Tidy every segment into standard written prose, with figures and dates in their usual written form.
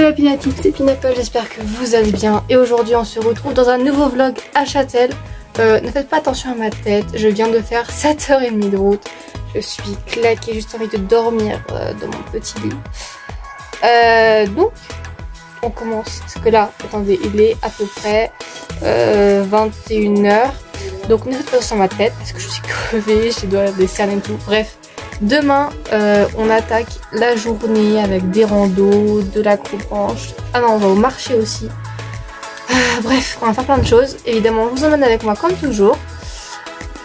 Hello Pinatip, c'est Pinapple, j'espère que vous allez bien et aujourd'hui on se retrouve dans un nouveau vlog à Châtel. Ne faites pas attention à ma tête, je viens de faire 7h30 de route. Je suis claquée, juste envie de dormir dans mon petit lit. Donc on commence, parce que là, attendez, il est à peu près 21h. Donc ne faites pas attention à ma tête parce que je suis crevée, je dois des cernes et tout, bref. Demain, on attaque la journée avec des randos, de l'acrobranche. Ah non, on va au marché aussi. Bref, on va faire plein de choses. Évidemment, je vous emmène avec moi comme toujours.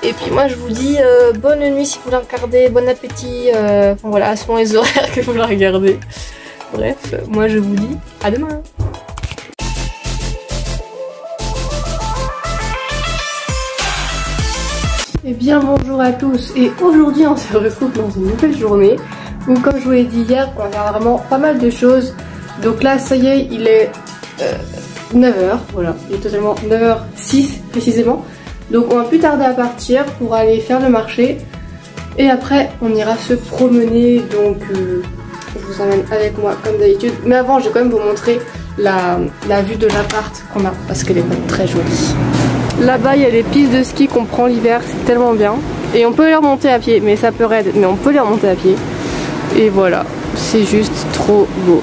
Et puis moi, je vous dis bonne nuit si vous la regardez, bon appétit. Enfin voilà, selon les horaires que vous la regardez. Bref, moi je vous dis à demain. Eh bien bonjour à tous et aujourd'hui on se retrouve dans une nouvelle journée où comme je vous l'ai dit hier on va faire vraiment pas mal de choses. Donc là ça y est il est 9h, voilà, il est totalement 9h06 précisément. Donc on va plus tarder à partir pour aller faire le marché et après on ira se promener donc je vous emmène avec moi comme d'habitude. Mais avant je vais quand même vous montrer la vue de l'appart qu'on a parce qu'elle est pas très jolie. Là-bas il y a les pistes de ski qu'on prend l'hiver, c'est tellement bien. Et on peut les remonter à pied, mais ça peut raide, mais on peut les remonter à pied. Et voilà, c'est juste trop beau.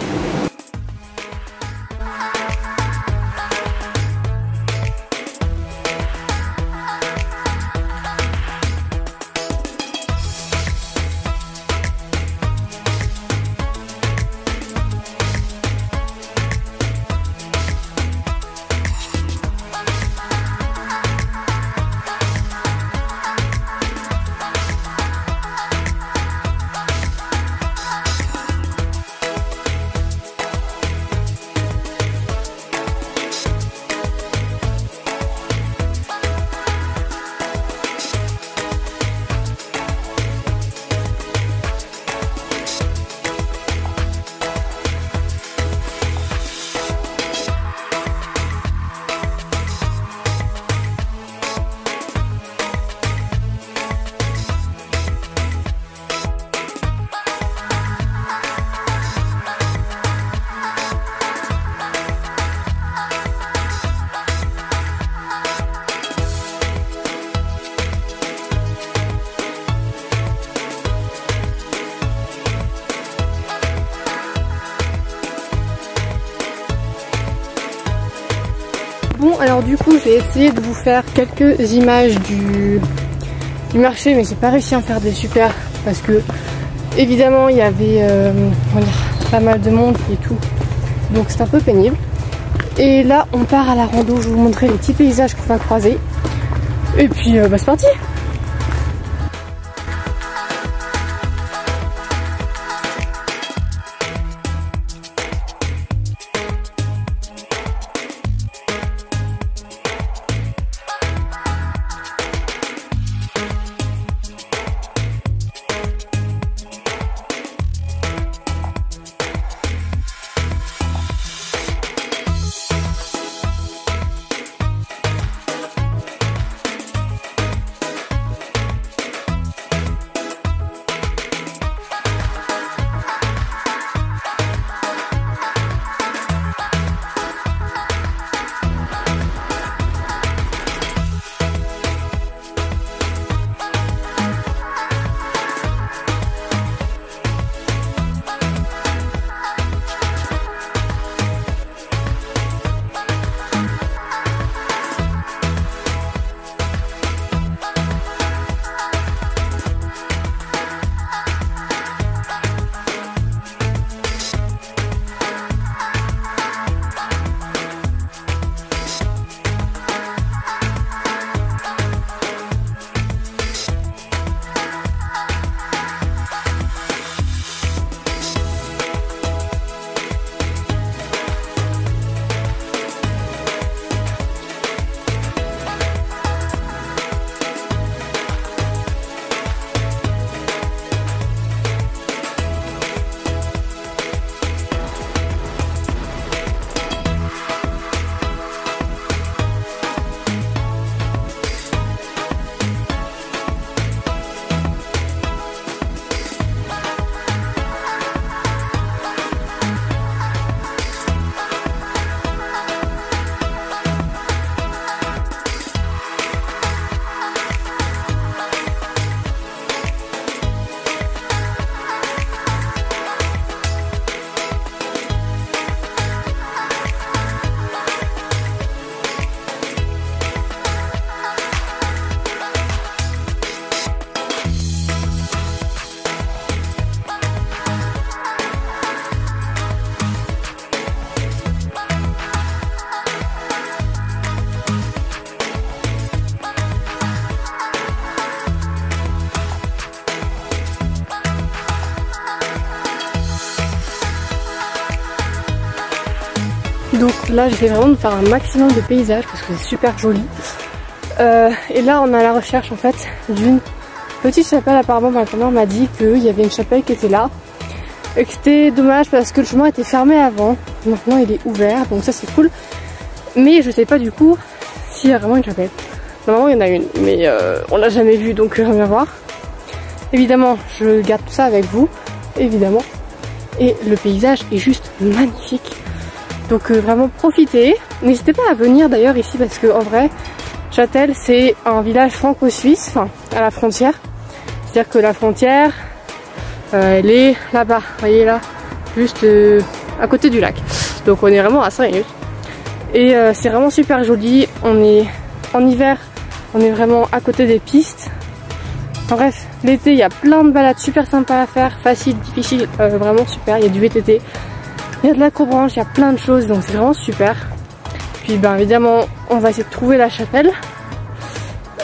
Bon alors du coup j'ai essayé de vous faire quelques images du marché mais j'ai pas réussi à en faire des super parce que évidemment il y avait pas mal de monde et tout donc c'est un peu pénible. Et là on part à la rando, je vais vous montrer les petits paysages qu'on va croiser et puis c'est parti. Donc là j'essaie vraiment de faire un maximum de paysages parce que c'est super joli. Et là on est à la recherche en fait d'une petite chapelle. Apparemment ma grand-mère m'a dit qu'il y avait une chapelle qui était là. Et que c'était dommage parce que le chemin était fermé avant. Maintenant il est ouvert, donc ça c'est cool. Mais je sais pas du coup s'il y a vraiment une chapelle. Normalement il y en a une, mais on l'a jamais vue, donc on va voir. Évidemment je garde tout ça avec vous, évidemment. Et le paysage est juste magnifique. Donc vraiment profitez. N'hésitez pas à venir d'ailleurs ici parce que en vrai Châtel c'est un village franco-suisse, enfin à la frontière. C'est-à-dire que la frontière elle est là-bas, vous voyez là, juste à côté du lac. Donc on est vraiment à 5 minutes. Et c'est vraiment super joli. On est en hiver, on est vraiment à côté des pistes. En bref, l'été il y a plein de balades super sympas à faire, facile, difficile, vraiment super. Il y a du VTT, il y a de l'acrobranche, il y a plein de choses, donc c'est vraiment super. Puis ben évidemment on va essayer de trouver la chapelle.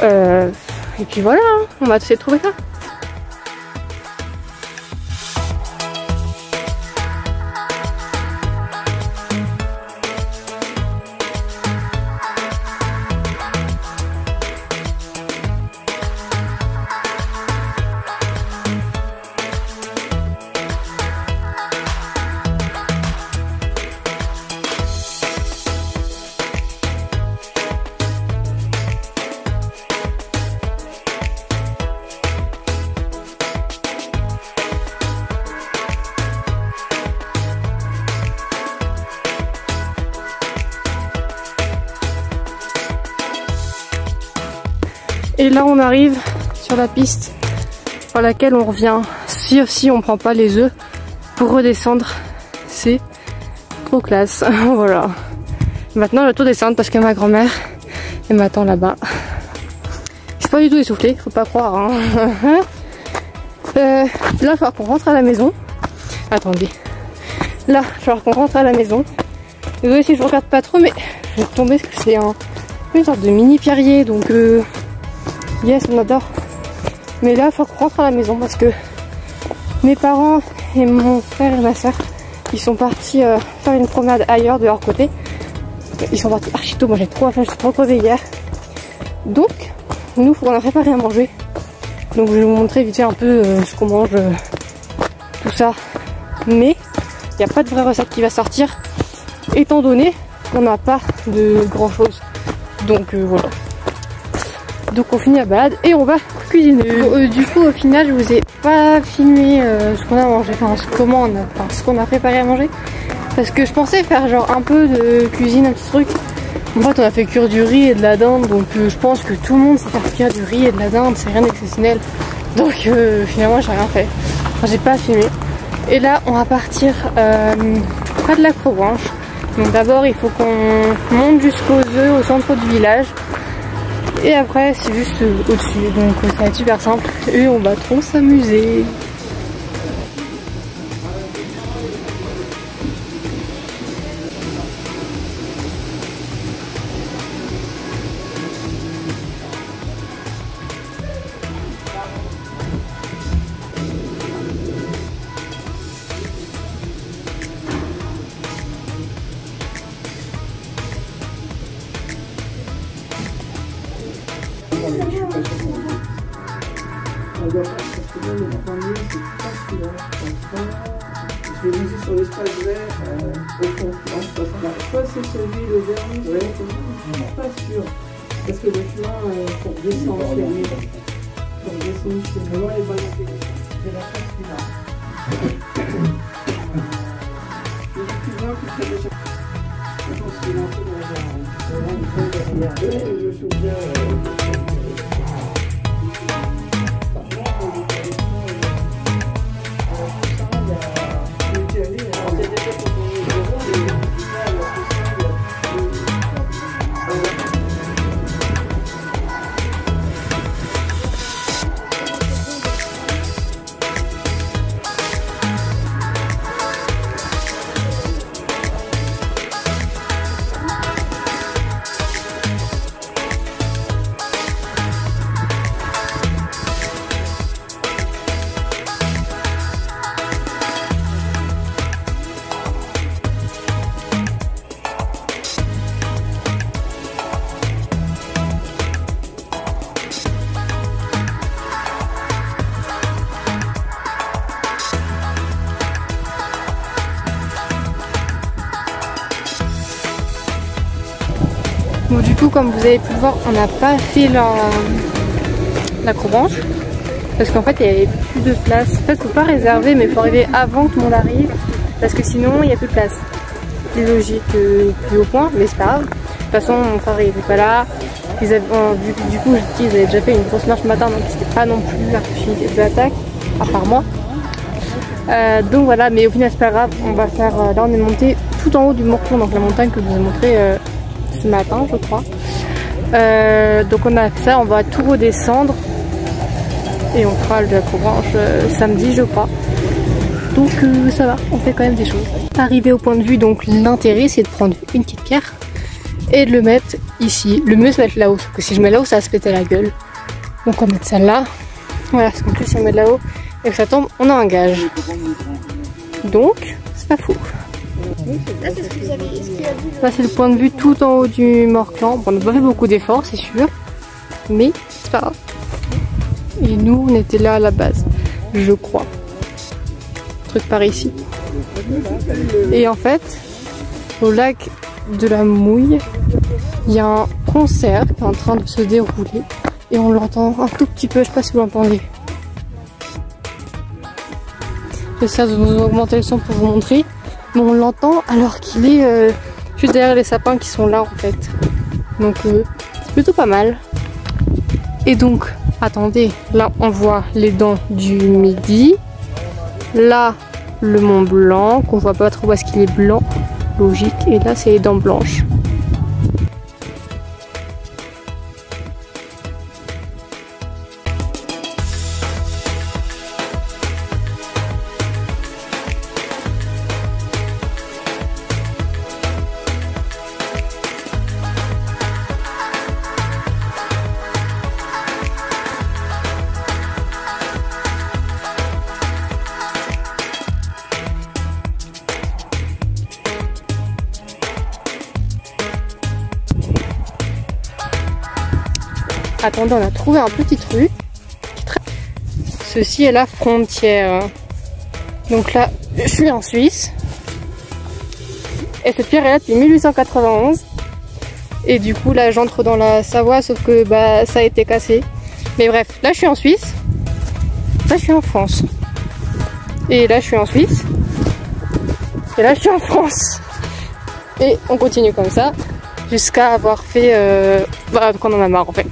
Et puis voilà, hein, on va essayer de trouver ça. Et là on arrive sur la piste par laquelle on revient si on prend pas les œufs pour redescendre. C'est trop classe. Voilà. Maintenant je vais tout descendre parce que ma grand-mère elle m'attend là-bas. Je suis pas du tout essoufflée, faut pas croire hein. Là il va falloir qu'on rentre à la maison. Attendez. Là il va falloir qu'on rentre à la maison. Désolée si je regarde pas trop mais je vais tomber parce que c'est une sorte de mini pierrier donc yes, on adore. Mais là, il faut qu'on rentre à la maison parce que mes parents et mon frère et ma soeur, ils sont partis faire une promenade ailleurs de leur côté. Ils sont partis archi tôt. Moi, j'ai trop faim, je suis trop crevée hier. Donc, nous, faut qu'on a préparé à manger. Donc, je vais vous montrer vite fait un peu ce qu'on mange, tout ça. Mais, il n'y a pas de vraie recette qui va sortir, étant donné qu'on n'a pas de grand chose. Donc, voilà. Donc on finit la balade et on va cuisiner. Du coup au final je vous ai pas filmé ce qu'on a mangé, enfin ce qu'on a préparé à manger. Parce que je pensais faire genre un peu de cuisine, un petit truc. En fait on a fait cuire du riz et de la dinde, donc je pense que tout le monde sait faire cuire du riz et de la dinde, c'est rien d'exceptionnel. Donc finalement j'ai rien fait, enfin j'ai pas filmé. Et là on va partir près de l'acrobranche. Donc d'abord il faut qu'on monte jusqu'aux œufs au centre du village. Et après c'est juste au-dessus, donc ça va être super simple et on va trop s'amuser. On doit pas parce que le premier c'est pas celui-là. Je vais miser sur l'espace vert au fond. Non, c'est pas ça. Soit c'est celui le dernier, soit c'est celui. Je suis pas sûr. Parce que le chemin pour descendre chez lui. Pour descendre chez lui. Vraiment les bonnes intégrations. C'est la chance celui-là. Le plus loin qui serait déjà. Je pense qu'il est un peu dans la derrière. Et je suis bien. Bon du coup comme vous avez pu le voir, on n'a pas fait l'acrobranche parce qu'en fait il n'y avait plus de place. En fait il ne faut pas réserver mais il faut arriver avant que tout le monde arrive parce que sinon il n'y a plus de place. C'est logique plus au point mais c'est pas grave. De toute façon mon frère il n'était pas là. Du coup ils avaient déjà fait une grosse marche le matin donc c'était pas non plus l'archi de l'attaque à part moi. Donc voilà, mais au final c'est pas grave, on va faire, là on est monté tout en haut du Morclon, donc la montagne que je vous ai montré ce matin je crois. Donc on a fait ça, on va tout redescendre et on fera le acrobranche samedi je crois. Donc ça va, on fait quand même des choses. Arrivé au point de vue, donc l'intérêt c'est de prendre une petite pierre et de le mettre ici. Le mieux c'est de mettre là-haut, parce que si je mets là-haut ça va se péter la gueule. Donc on va mettre ça là. Voilà, parce qu'en plus si on met là-haut et que ça tombe, on a un gage. Donc, c'est pas fou. Là, c'est ce que vous avez dit. Là, c'est le point de vue tout en haut du Morclan. Bon, on n'a pas fait beaucoup d'efforts, c'est sûr. Mais c'est pas grave. Et nous, on était là à la base, je crois. Truc par ici. Et en fait, au lac de la Mouille, il y a un concert qui est en train de se dérouler. Et on l'entend un tout petit peu, je sais pas si vous l'entendez. J'essaie de vous augmenter le son pour vous montrer. Mais on l'entend alors qu'il est juste derrière les sapins qui sont là en fait. Donc c'est plutôt pas mal. Et donc, attendez, là on voit les dents du Midi. Là, le Mont Blanc, qu'on voit pas trop parce qu'il est blanc, logique. Et là, c'est les dents blanches. Attendez, on a trouvé un petit truc. Ceci est la frontière. Donc là, je suis en Suisse. Et cette pierre est là depuis 1891. Et du coup, là, j'entre dans la Savoie, sauf que bah, ça a été cassé. Mais bref, là, je suis en Suisse. Là, je suis en France. Et là, je suis en Suisse. Et là, je suis en France. Et on continue comme ça, jusqu'à avoir fait... bah, qu'on en a marre, en fait.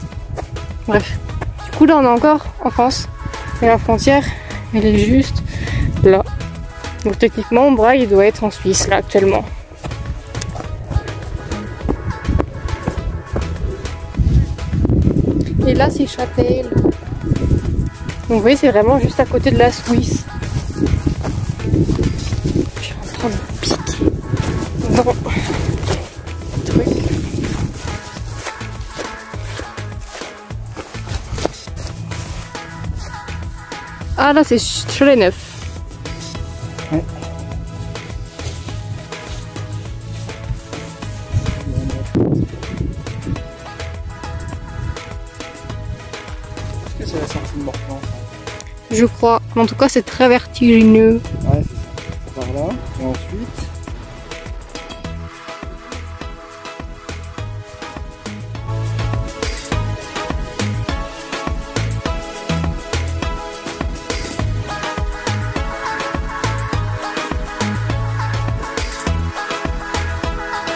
Bref, du coup là on est encore en France et la frontière elle est juste là. Donc techniquement mon bras il doit être en Suisse là actuellement. Et là c'est Châtel. Donc vous voyez c'est vraiment juste à côté de la Suisse. Je suis en train de piquer dans le truc. Ah là c'est Cholet-Neuf. Ouais. Est-ce que c'est la sortie de Morclan? Je crois. En tout cas c'est très vertigineux. Ouais c'est ça. C'est par là. Et ensuite...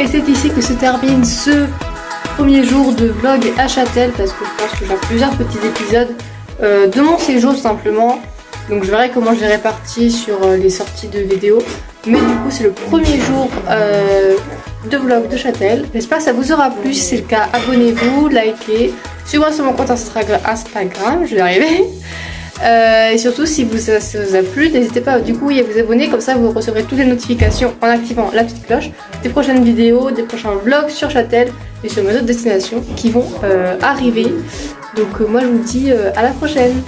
Et c'est ici que se termine ce premier jour de vlog à Châtel parce que je pense que j'ai plusieurs petits épisodes de mon séjour tout simplement. Donc je verrai comment je les répartis sur les sorties de vidéos. Mais du coup c'est le premier jour de vlog de Châtel. J'espère que ça vous aura plu. Si c'est le cas, abonnez-vous, likez, suivez-moi sur mon compte Instagram, je vais y arriver. Et surtout si ça vous a plu, n'hésitez pas du coup à vous abonner, comme ça vous recevrez toutes les notifications en activant la petite cloche des prochaines vidéos, des prochains vlogs sur Châtel et sur mes autres destinations qui vont arriver. Donc moi je vous dis à la prochaine.